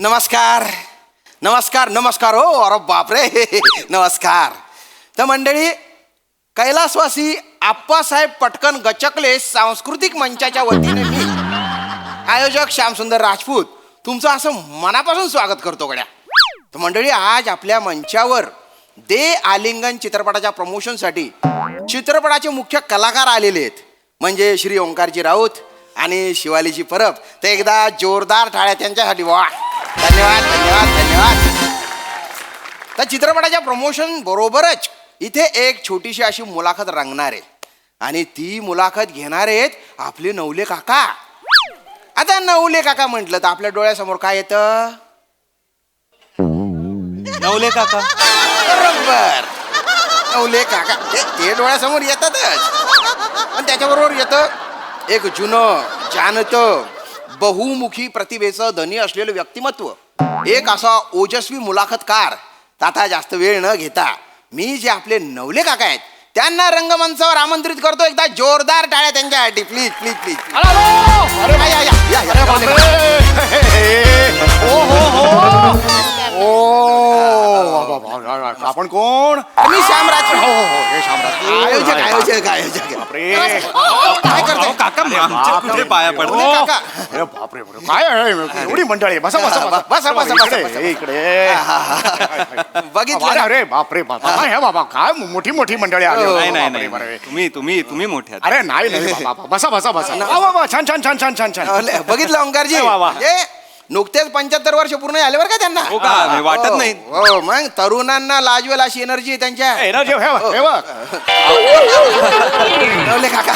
नमस्कार नमस्कार नमस्कार. हो अरे बापरे नमस्कार. तर मंडळी, कैलासवासी आप्पासाहेब पटकन गचकले सांस्कृतिक मंचाच्या वतीने मी आयोजक श्यामसुंदर राजपूत तुमचं असं मनापासून स्वागत करतो गड्या. तर मंडळी, आज आपल्या मंचावर दे आलिंगन चित्रपटाच्या प्रमोशनसाठी चित्रपटाचे मुख्य कलाकार आलेले आहेत, म्हणजे श्री ओंकारजी राऊत आणि शिवालीजी परब. तर एकदा जोरदार टाळ्या त्यांच्यासाठी. वा, धन्यवाद धन्यवाद धन्यवाद. तर चित्रपटाच्या प्रमोशन बरोबरच इथे एक छोटीशी अशी मुलाखत रंगणार आहे आणि ती मुलाखत घेणार आहेत आपले नवले काका. आता नवले काका म्हटलं तर आपल्या डोळ्यासमोर काय येतं? नवले काका. बरोबर, नवले काका ते डोळ्यासमोर येतातच. पण त्याच्याबरोबर येतं एक जुनं जाणतं बहुमुखी प्रतिभेचं धनी असलेलं व्यक्तिमत्व, एक असा ओजस्वी मुलाखतकार. आता जास्त वेळ न घेता मी जे आपले नवले काका आहेत त्यांना रंगमंचावर आमंत्रित करतो. एकदा जोरदार टाळ्या त्यांच्यासाठी. Please please please. आपण कोण? मी श्यामराज. हो हो हे शामराज. आयोजक आयोजक आयोजक. बापरे. काय करताय काका आमच्या कुठे पाया पडतो? नवले काका. अरे बापरे, काय आहे? एवढी मंडळी. बसा बसा बसा बसा, बसा, इकडे, बसा. इकडे. बघितलं अरे ना? अरे बापरे बाबा. हे बाबा काय मोठी मोठी मंडळी आली. नाही नाही बापरे, नाही बापरे. तुम्ही मोठे आहात. अरे नाही नाही बाबा. बसा बसा बसा. वा वा, छान छान छान छान छान छान. बघितलं ओंकारजी? वा, वा. म्हणजे नुकतेच 75 वर्ष पूर्ण झाले बरं का त्यांना. हो का? नाही, वाटत नाही. हो, मग तरुणांना लाजवेल अशी एनर्जी आहे त्यांच्या. हे ना, जेव, हे बघ, हे बघ. नवले काका.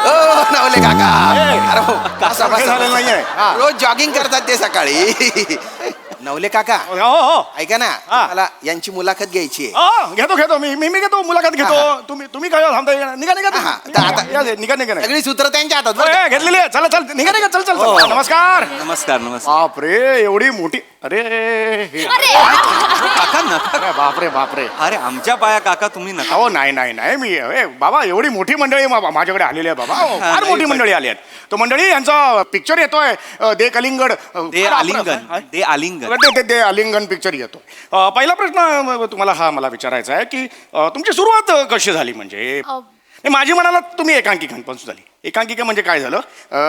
हो नवले काका. अरे हो, बसा, हे बसा, झालेलं नाहीये. बसा. हा. रोज जॉगिंग करतात ते सकाळी. नवले काका, हो हो. ऐका ना, हा. मला यांची मुलाखत घ्यायची आहे. घेतो घेतो मी घेतो मुलाखत घेतो. तुम्ही काय थांबता? निघा निघा हा, तुम्ही. तर आता- या, निघा निघा निघा. सगळी सूत्र त्यांच्या हातात बरं का? घेतलेली आहे. चला चल निघा निघा. चल चल हो. चल. नमस्कार. नमस्कार नमस्कार. बापरे, एवढी मोठी. अरे काका नका. अरे बापरे बापरे. अरे आमच्या पाया काका तुम्ही नका. हो नाही नाही नाही मी बाबा एवढी मोठी मंडळी माझ्याकडे आलेली आहे बाबा. फार नाही, मोठी पण- मंडळी आली आहेत. तो मंडळी यांचा पिक्चर येतोय दे कलिंगड. दे आलिंगन. दे आलिंगन. ते आलिंगन पिक्चर येतो. पहिला प्रश्न तुम्हाला हा मला विचारायचा आहे की तुमची सुरुवात कशी झाली? म्हणजे माझी म्हणाला तुम्ही एकांकिकांपासून झाली. एकांकिका म्हणजे काय झालं,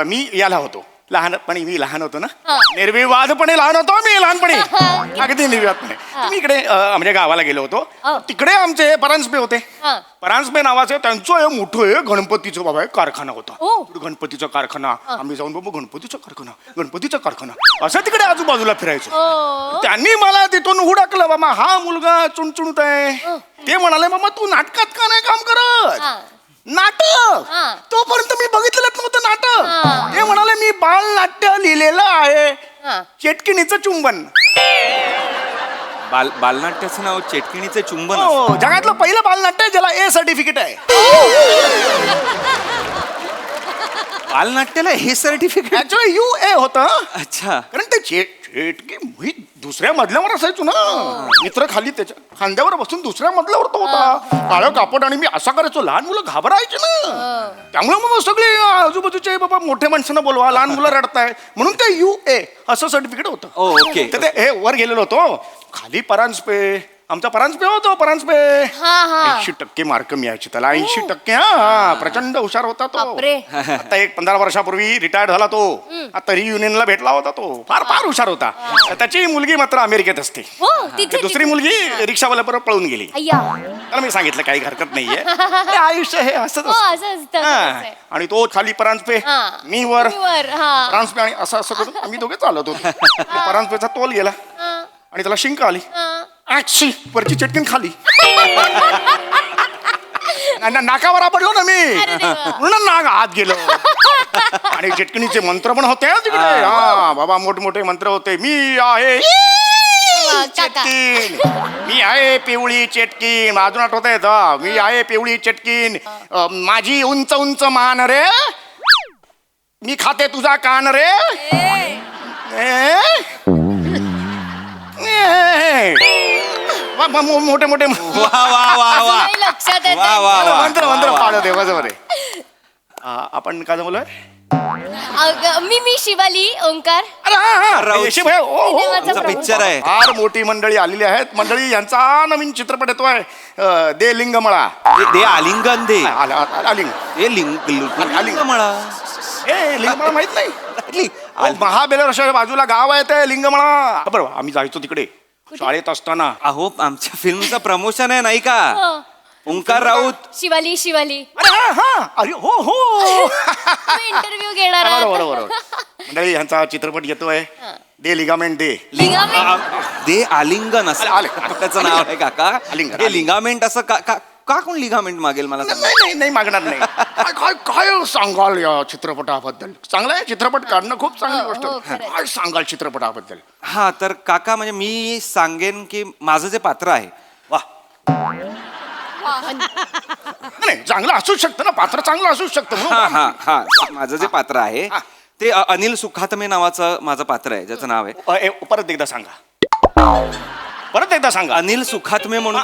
मी याला होतो लहानपणी. मी लहान होतो ना, निर्विवादपणे लहान होतो मी लहानपणी. अगदी निर्विवादपणे. मी इकडे म्हणजे गावाला गेलो होतो. तिकडे आमचे परांजपे होते. परांजपे नावाचे त्यांचं हे मोठं हे गणपतीचं बाबा एक कारखाना होता. गणपतीचा कारखाना. आम्ही जाऊन बाबा गणपतीचा कारखाना असं तिकडे आजूबाजूला फिरायचो. त्यांनी मला तिथून हुडकलं, बाबा हा मुलगा चुणचुणत आहे. ते म्हणाले, बाबा तू नाटकात का नाही काम करत? नाटक तोपर्यंत मी बघितलं नव्हतं नाटक. ते म्हणाले मी बालनाट्य लिहिलेलं आहे, चेटकिणीचं चुंबन. बालनाट्याचं नाव चेटकिणीचे चुंबन. हो, जगातलं पहिलं बालनाट्य ज्याला ए सर्टिफिकेट आहे. बालनाट्याला हे सर्टिफिकेट? ऍक्च्युअली UA होतं. अच्छा. कारण ते चेटकी मी दुसऱ्या मजल्यावर असायचो ना. मित्र खाली त्याच्या खांद्यावर बसून दुसऱ्या मजल्यावर तो होता. काळं कापड आणि मी असा करायचो. लहान मुलं घाबरायची ना. त्यामुळे मग सगळे आजूबाजूचे बाबा मोठ्या माणसांना बोलवा, लहान मुलं रडताय म्हणून ते UA असं सर्टिफिकेट होतं. ओके. तर ते हे वर गेलेलो होतो. खाली परांजपे. आमचा परांजपे होतो. परांजपे 80% मार्क मिळायचे त्याला. 80%. हा, प्रचंड हुशार होता तो. आता एक 15 वर्षापूर्वी रिटायर्ड झाला तो. आता रियुनियनला भेटला होता तो. फार फार हुशार होता. त्याची मुलगी मात्र अमेरिकेत असते. दुसरी मुलगी रिक्षावाल्याबरोबर पळून गेली. त्याला मी सांगितलं काही हरकत नाहीये. हे आयुष्य हे असंच असतं. आणि तो खाली परांजपे, मी वर. परांजपे आणि असं असं करून आम्ही दोघे चालत होतो. परांजपेचा तोल गेला आणि त्याला शिंक आली. वरची चटकीन खाली. नाकावर आपडलो ना मी. म्हणून नाक आत गेलो. आणि चटकिणीचे मंत्र पण होते तिकडे. हा बाबा, मोठमोठे मंत्र होते. मी आहे चटकीन, मी आहे पिवळी चटकीन. अजून आठवत येत. मी आहे पिवळी चटकीन. माझी उंच उंच मान रे, मी खाते तुझा कान रे. मोठे मोठे लक्षात मंत्र मंत्र पाळत आहे. बरोबर आहे. आपण काय बोलूय? मी शिवाली ओंकार. अरे राऊत. यशी भाई, ओ, हो. सिनेमाचा आमचा प्रमुख. पिक्चर आहे फार मोठी मंडळी आलेली आहेत. मंडळी यांचा नवीन चित्रपट येतोय दे लिंगमळा. दे आलिंगन दे आलिंग हे लिंग लिंगमळा. ए लिंगमळा माहित नाही? महाबळेश्वरच्या बाजूला गाव आहे ते लिंगमळा. बरोबर आम्ही जायचो तिकडे शाळेत असताना. अहो आमच्या फिल्मचं प्रमोशन आहे नाही का? हो. ओंकार राऊत. शिवाली अरे हो हो इंटरव्ह्यू घेणार आहात. बरोबर बरोबर. मंडळी यांचा चित्रपट येतोय दे लिगामेंट दे. दे आलिंगन असं आलिंगन. त्याचं नाव आहे काका. आलिंगन, हे आलिंगन. लिगामेंट असं का कोण लिगामेंट मागेल मला सांगा? नाही नाही नाही मागणार नाही. काय काय सांगाल या चित्रपटाबद्दल? चांगला आहे चित्रपट काढणं खूप चांगली हो, गोष्ट. खरंच. काय सांगाल चित्रपटाबद्दल? हा तर काका म्हणजे मी सांगेन की माझं जे पात्र आहे वा नाही चांगलं असूच शकतं ना, पात्र चांगलं असूच शकतं म्हणून. हा हा हा माझं जे पात्र आहे ते अनिल सुखात्मे नावाचं माझं पात्र आहे ज्याचं नाव आहे परत एकदा सांगा. परत एकदा सांगा. अनिल सुखात्मे म्हणून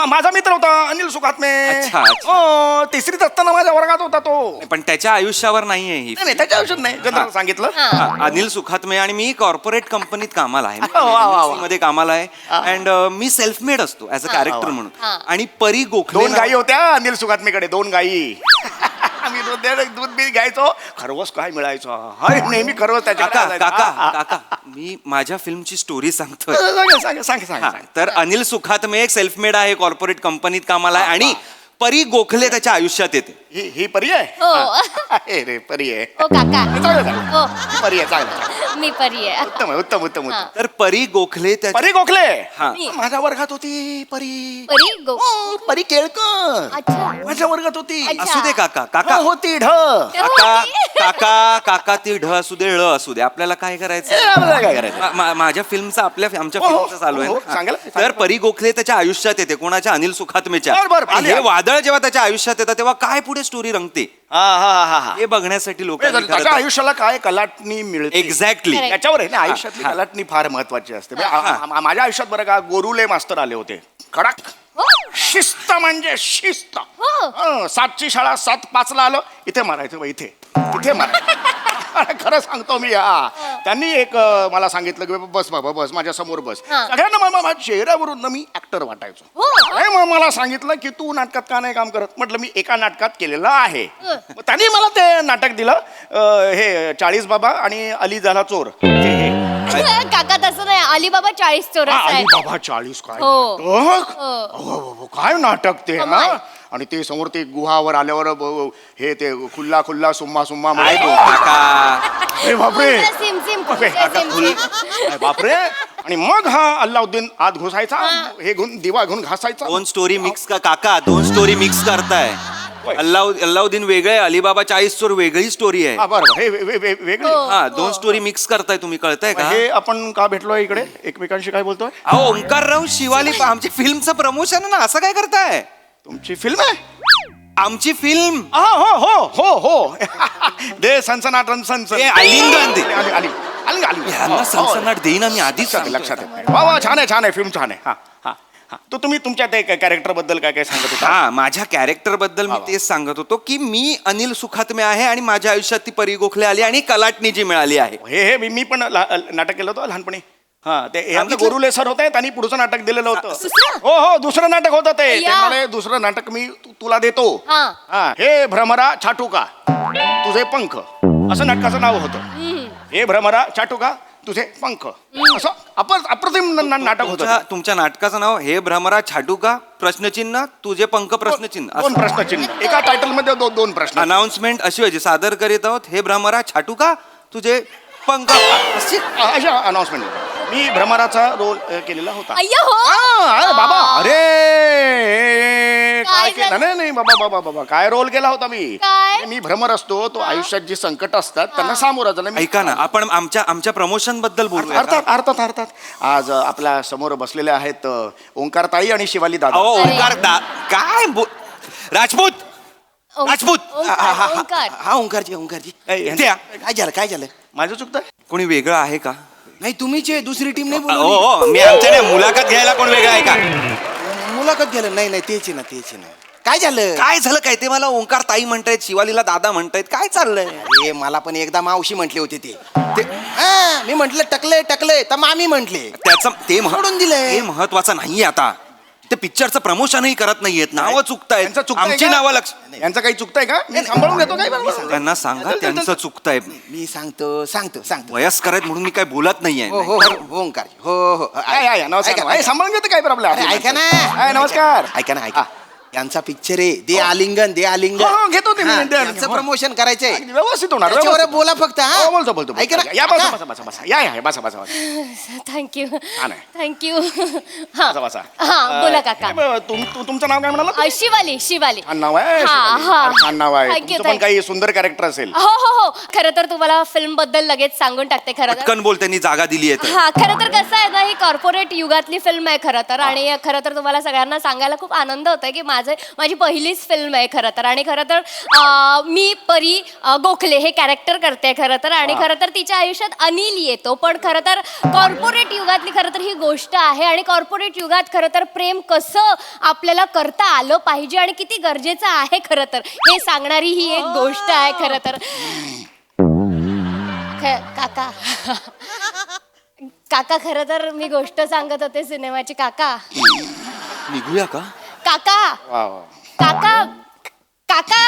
माझा मित्र होता अनिल सुखात्मे. अच्छा, अच्छा. हो तिसरीत असताना माझ्या वर्गात होता तो. पण त्याच्या आयुष्यावर नाहीये ही. नाही त्याच्या आयुष्यात नाही जनरल सांगितलं. हा, अनिल सुखात्मे आणि मी कॉर्पोरेट कंपनीत कामाला आहे वा, वा, वा. मध्ये कामाला आहे अँड मी सेल्फ मेड असतो ऍज अ कॅरेक्टर म्हणून. हा. आणि परी गोखले दोन गायी होत्या अनिल सुखात्मेकडे, दोन गायी. आम्ही दूध बी घ्यायचो. खरवस काय मिळायचं हाय नेहमी खरवस काका त्याच्या. काका काका मी माझ्या फिल्मची स्टोरी सांगतोय. सांग. तर अनिल सुखात्मे एक सेल्फ मेड आहे, कॉर्पोरेट कंपनीत कामाला आहे आणि परी गोखले त्याच्या आयुष्यात येते. ही परी आहे. हो. रे परी आहे. हो काका. चालेल. हो ही परी आहे चालेल. मी परी आहे. उत्तम आहे, उत्तम उत्तम उत्तम. तर परी गोखले त्याच्या परी गोखले. हा. माझ्या वर्गात होती परी. परी गो. हो, परी केळकर अच्छा. माझ्या वर्गात होती. अच्छा. असू दे काका काका होती ढ. काका काका काका ती ढ असू दे ळ असू दे आपल्याला काय करायचं? आपल्याला काय करायचं? माझ्या फिल्मचा आमच्या हो, हो, फिल्मचं चालू आहे हो, ना. सांगा. तर परी गोखले त्याच्या आयुष्यात येते कोणाच्या? अनिल सुखात्मेच्या. बरं, आणि आली, हे आली. वादळ जेव्हा त्याच्या आयुष्यात येतं तेव्हा काय पुढे स्टोरी रंगते हा हे बघण्यासाठी लोक त्याच्या आयुष्याला काय कलाटणी मिळते एक्झॅक्टली. Correct. त्याच्यावर आहे ना आयुष्यातली कलाटणी फार महत्वाची असते. माझ्या आयुष्यात बरं का गोरुले मास्तर आले होते. कडक हो. शिस्त म्हणजे शिस्त. हो. 7ची शाळा 7:05 आलो इथे मारायचं बा, इथे मारायचं. अरे खरं सांगतो मी. त्यांनी एक मला सांगितलं की बस बाबा बस माझ्या समोर बस. हा. सगळ्यांना माझ्या चेहऱ्यावरून ना मी ऍक्टर वाटायचो. हो. नाही मग मला सांगितलं की तू नाटकात का नाही काम करत? म्हटलं मी एका नाटकात केलेलं आहे. मग त्यांनी मला ते नाटक दिलं हे 40 बाबा आणि अली झाला चोर. काका तसं नाही. अलिबाबा 40 चोरस आहे. अली बाबा 40 काय हो. नाटक? हो. अहो, काय नाटक ते. कमाल. हा? आणि ते समोर ते गुहावर आल्यावर हे ते खुल्ला खुल्ला सुम्मा सुम्मा काका अरे बापरे सिम सिम बापरे. अरे बापरे. आणि मग हा अल्लाउद्दीन आत घुसायचा हे घेऊन दिवा घेऊन घासायचा. दोन स्टोरी मिक्स का काका दोन स्टोरी मिक्स करताय. अल्लाउद्दीन वेगळे अलिबाबा 40 चोर वेगळी स्टोरी आहे. हा बरोबर हे वेगळे. हो. हा दोन स्टोरी मिक्स करताय तुम्ही कळताय का? हे आपण का भेटलोय इकडे एकमेकांशी काय बोलतोय? अहो ओंकारराव शिवाली आमची फिल्मचं प्रमोशन आहे ना असं काय करताय? तुमची फिल्म आहे. आमची फिल्म हो दे सनसनाट ए, आलिंगन दे. यांना आली सनसनाट देईन आम्ही आधीच लक्षात येत. वा वा छान आहे फिल्म छान आहे. हा तो तुम्ही तुमच्या ते कॅरेक्टर बद्दल काय काय सांगत होता? हा माझ्या कॅरेक्टर बद्दल मी तेच सांगत होतो की मी अनिल सुखात्मे आहे आणि माझ्या आयुष्यात ती परी गोखले आली आणि कलाटणी जी मिळाली आहे. हे मी पण नाटक केलं होतं लहानपणी. हा ते हे आपले सांगितलं? गोरुले सर होते त्यांनी पुढचं नाटक दिलेलं होतं. दुसरं? हो दुसरं नाटक होतं ते. ते अय्या. म्हणाले दुसरं नाटक मी तुला देतो. हा. हा हे भ्रमरा छाटू का तुझे पंख असं नाटकाचं नाव होतं. हे भ्रमरा छाटू का तुझे पंख असं अप्रतिम नाटक होतं. तुमच्या नाटकाचं नाव हे भ्रमरा छाटू का प्रश्नचिन्ह तुझे पंख प्रश्नचिन्ह दोन प्रश्नचिन्ह एका टायटल मध्ये दोन प्रश्न. अनाउन्समेंट अशी व्हायची सादर करीत आहोत हे भ्रमरा छाटू का तुझे पंख अशी अशा अनाउन्समेंट. मी भ्रमराचा रोल केलेला होता. अय्या हो. अरे बाबा अरे काय काय केलं? झालं? नाही बाबा काय रोल केला होता मी. काय? मी भ्रमर असतो तो आयुष्यात जी संकट असतात त्यांना सामोरा जाणं. मी ऐका ना आपण आमच्या प्रमोशन बद्दल बोलूया का? अर्थात आज आपल्या समोर बसलेले आहेत ओंकार ताई आणि शिवाली दादा. अहो, ओंकार काय राजपूत राजपूत ओंकार. हा ओंकारजी त्या काय झालं? माझं चुकतं. कोणी वेगळं आहे का? नाही तुम्हीच आहे, दुसरी टीम नाही हो बोलवली. हो मी आमच्या नाही मुलाखत घ्यायला कोण वेगळं आहे का? मुलाखत घ्यायला नाही तेच आहे ना. काय झालं काय झालं काय ते मला ओंकार ताई म्हणतायत, शिवालीला दादा म्हणतायत, काय चाललंय? अरे मला पण एकदा मावशी म्हटले होते ते हा, मी म्हंटल टकले तर मामी म्हंटले त्याचं ते सोडून दिलंय. हे महत्वाचं नाहीये आता. ते पिक्चरचं प्रमोशनही करत नाहीयेत, नावं चुकतायत, यांचं चुकतंय आमची का? नावं लक्ष. यांचं काही चुकतंय का मी सांभाळून घेतो काय बरोबर? त्यांना सांगा त्यांचं चुकतंय. मी सांगतो वयस्कर आहेत म्हणून मी काय बोलत नाहीये. हो हो हो ओंकार हो हो नमस्कार ऐका, ए, सांभाळून घेतो काय प्रॉब्लेम अरे, ऐका ना नमस्कार ऐका ना ऐका यांचा पिक्चर आहे दे आलिंगन दे आलिंगन हो, घेतो ते मी. हा, द्या, यांचं हो. प्रमोशन करायचंय अगदी व्यवस्थित होणार त्याच्यावर व्यवस्थित. बोला फक्त हा हो, बोलतो ऐका ना या बसा काका. बसा बसा बसा या बसा बसा थँक्यू हा, नाही. थँक्यू हा बसा बसा हा बोला काका तुमचं नाव काय म्हणाला? शिवाली शिवाली छान नाव आहे हा, शिवाली. हा. फार छान नाव आहे Thank you, तुमचं पण thank you. काही सुंदर कॅरेक्टर असेल हो हो हो खरं तर तुम्हाला फिल्म बद्दल लगेच सांगून टाकते खरं तर पटकन बोल, त्यांनी जागा दिली आहे तर. हा खरं तर कसं आहे ना ही कॉर्पोरेट युगातली फिल्म आहे खरं तर आणि खरं तर तुम्हाला सगळ्यांना सांगायला खूप आनंद होतोय की माझी पहिलीच फिल्म आहे खरं तर आणि खरं तर मी परी गोखले हे कॅरेक्टर करते खरं तर आणि खरं तर तिच्या आयुष्यात अनिल येतो पण खरं तर कॉर्पोरेट युगातली खरं तर ही गोष्ट आहे आणि कॉर्पोरेट युगात खरं तर प्रेम कसं आपल्याला करता आलं पाहिजे आणि किती गरजेचं आहे खरं तर हे सांगणारी ही एक गोष्ट आहे खरं तर काका काका खरं तर मी गोष्ट सांगत होते सिनेमाची काका निघूया का? काका वा वा काका काका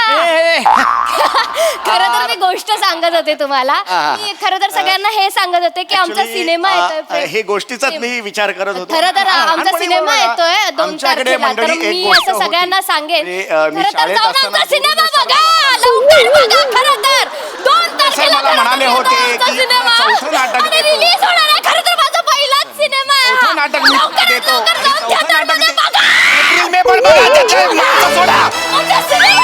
खरं तर मी गोष्ट सांगत होते तुम्हाला मी खरं तर सगळ्यांना हे सांगत होते की आमचा Actually, सिनेमा येतोय हे गोष्टीचाच मी विचार करत होतो खरं तर आमचा लहानपणी सिनेमा बघा, येतोय 2 आमच्याकडे तारखेला तर मंडळी एक मी गोष्ट असं सगळ्यांना होती. सांगेन म्हणजे, मी खरं तर शाळेत जाऊन असताना आमचा सिनेमा पूर्ण बघा लवकर बघा खरं तर 2 तारखेला मला खरं तर म्हणाले येतोय होते आमचा की सिनेमा. चौथं नाटक आणि देतो. रिलीज होणार आहे खरं तर माझा पहिलाच सिनेमा आहे चौथं हा. नाटक मी लवकरात देतो. लवकर जाऊन चौथं theater नाटक मध्ये दे- बघा. एप्रिल मे पण बघा, त्याच्या मागं सोडा. आमचा सिनेमा